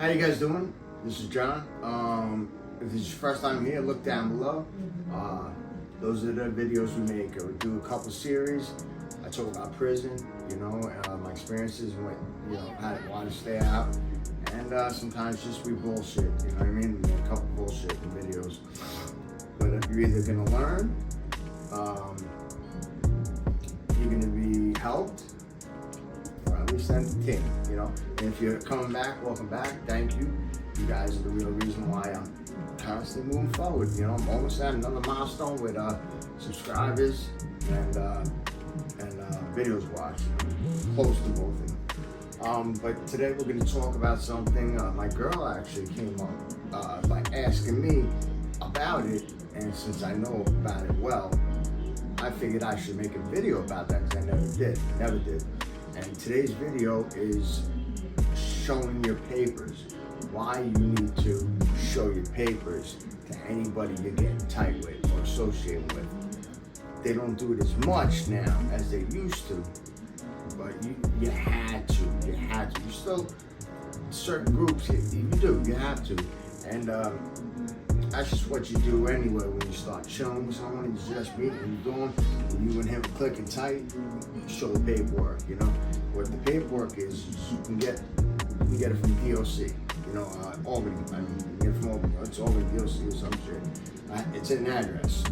How you guys doing? This is John. If this is your first time here, look down below. Those are the videos we make. We do a couple series. I talk about prison, my experiences, why to stay out, and sometimes just we bullshit. You know what I mean? We make a couple bullshit videos. But you're either gonna learn, you're gonna be helped, or at least entertained. And if you're coming back, welcome back. Thank you. You guys are the real reason why I'm constantly moving forward. I'm almost at another milestone with subscribers and videos watched. Close to both of them. But today we're going to talk about something. My girl actually came up by asking me about it, and since I know about it well, I figured I should make a video about that because I never did. And today's video is showing your papers. Why you need to show your papers to anybody you're getting tight with or associated with. They don't do it as much now as they used to, but you had to. You still, certain groups, you have to. And that's just what you do anyway when you start chilling with someone and you just meet and you're doing, and you and him clicking tight, you show the paperwork, What the paperwork is you can get it from DOC. Albany. You can get it from Albany. It's Albany DOC or some shit. It's an address.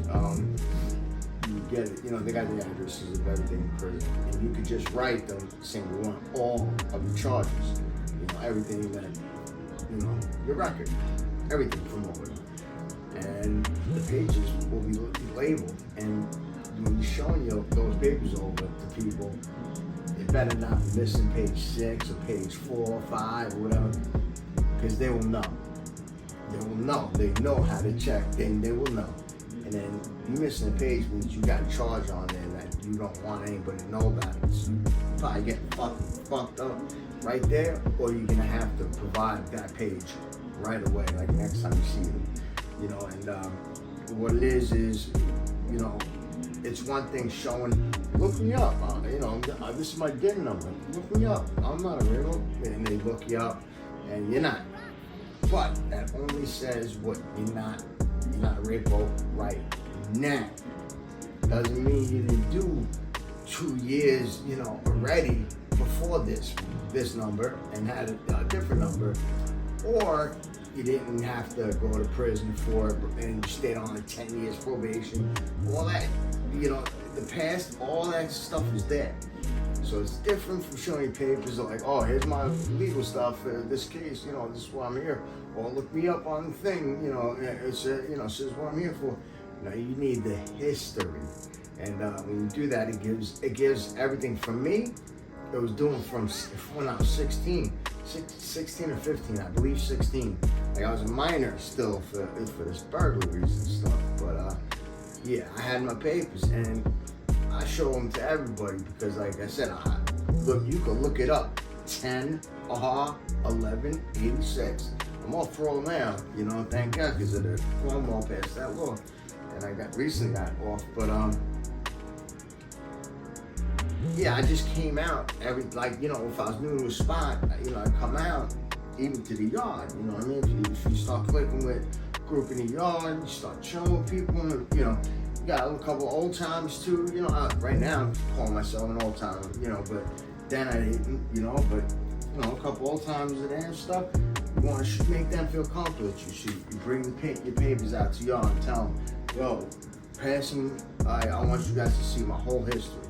You get it. They got the addresses of everything in prison, and you could just write them saying we want all of the charges. Everything that your record, everything from over there, and the pages will be labeled. And when you're showing those papers over to people, it better not be missing page 6 or page 4 or 5 or whatever. Because they will know. They know how to check. They will know. And then you missing a page means you got a charge on there that you don't want anybody to know about it. So you probably get fucked up right there, or you're gonna have to provide that page right away, like next time you see them. And what it is, it's one thing showing, look me up. This is my DIN number. Look me up. I'm not a real. And they look you up. And you're not. But that only says what you're not a rapo right now. Doesn't mean you didn't do 2 years, already before this number and had a different number. Or you didn't have to go to prison for it and you stayed on a 10 years probation. All that, the past, all that stuff is there. So it's different from showing your papers like, oh, here's my legal stuff, this case, this is why I'm here. Or look me up on the thing, it says what I'm here for. You need the history. And when you do that, it gives everything. From me, it was doing from when I was 16 or 15, I believe 16. Like I was a minor still for this burglaries and stuff. But I had my papers and I show them to everybody because, like I said, you can look it up. 10 11 86. I'm all for now, thank God, because of the Cuomo passed that law, and I recently got off. But I just came out if I was new to a spot, I come out even to the yard. You know what I mean? If you start clicking with a group in the yard, you start chilling with people, got a couple old timers too, right now I'm calling myself an old timer, but then I didn't, but a couple old timers there and stuff. You want to make them feel comfortable with you. You bring your papers out to y'all and tell them, yo, pass them. I want you guys to see my whole history.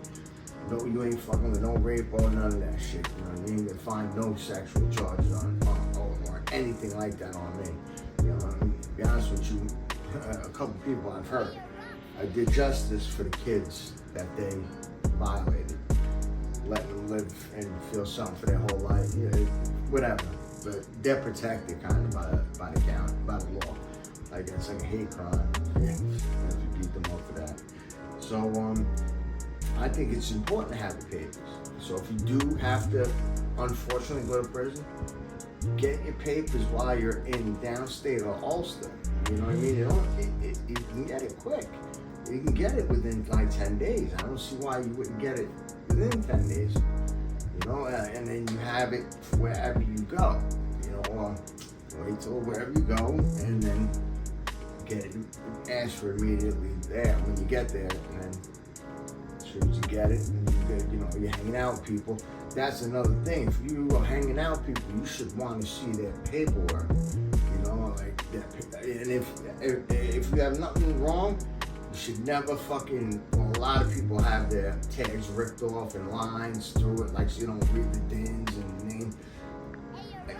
No, you ain't fucking with no rape or none of that shit. You know what I mean? They find no sexual charges on or anything like that on me. To be honest with you, a couple people I've heard. I did justice for the kids that they violated, letting them live and feel something for their whole life, whatever. But they're protected kind of by the law. Like it's like a hate crime. If you beat them up for that. So I think it's important to have the papers. So if you do have to, unfortunately, go to prison, get your papers while you're in downstate or Ulster. You know what I mean? You can get it quick. You can get it within like 10 days. I don't see why you wouldn't get it within 10 days. And then you have it wherever you go. Wait till wherever you go, and then get it, ask for immediately there when you get there, and then as soon as you get it, and you're hanging out with people. That's another thing. If you are hanging out with people, you should want to see their paperwork. Like that. And if you have nothing wrong, you should never fucking. Well, a lot of people have their tags ripped off and lines through it, like so you don't read the DINs and the name.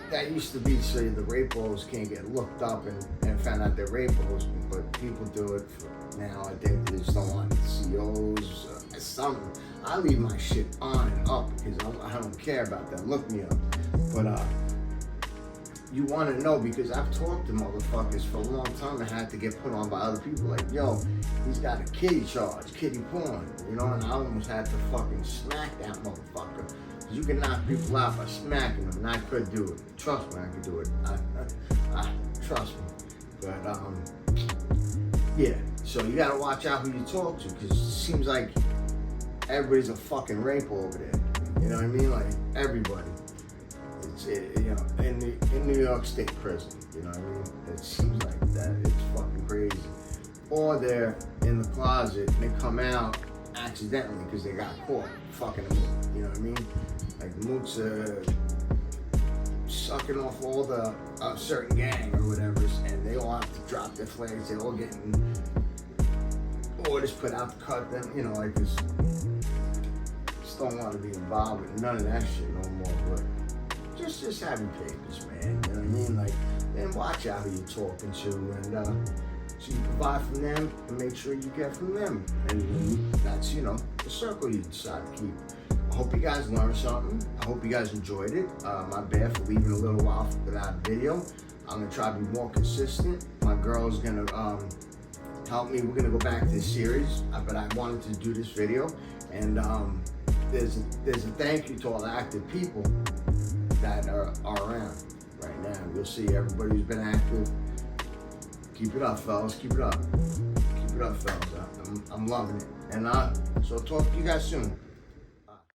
That used to be so the rapos can't get looked up and found out they're rapos, but people do it now. I think they just don't want COs or something. I leave my shit on and up because I don't care about that. Look me up. But you want to know because I've talked to motherfuckers for a long time and had to get put on by other people. Like, yo, he's got a kitty charge, kitty porn, and I almost had to fucking smack that motherfucker. You can knock people out by smacking them, and I could do it. Trust me, I could do it. I trust me. But yeah. So you gotta watch out who you talk to, because it seems like everybody's a fucking rape over there. You know what I mean? Like everybody. It's in New York State prison. You know what I mean? It seems like that. It's fucking crazy. Or they're in the closet and they come out accidentally because they got caught fucking a moot. You know what I mean? Like moots sucking off all the certain gang or whatever, and they all have to drop their flags. They're all getting orders put out to cut them. Like this. Just don't want to be involved with none of that shit no more. But just having papers, man. You know what I mean? Like, and watch out who you're talking to, and so you provide from them and make sure you get from them, and that's the circle you decide to keep. I hope you guys learned something. I hope you guys enjoyed it. My bad for leaving a little while without a video. I'm gonna try to be more consistent. My girl's gonna help me. We're gonna go back to this series, but I wanted to do this video, and there's a thank you to all the active people that are around right now. You'll see everybody who's been active. Keep it up, fellas. Keep it up. Keep it up, fellas. I'm loving it. And so I'll talk to you guys soon.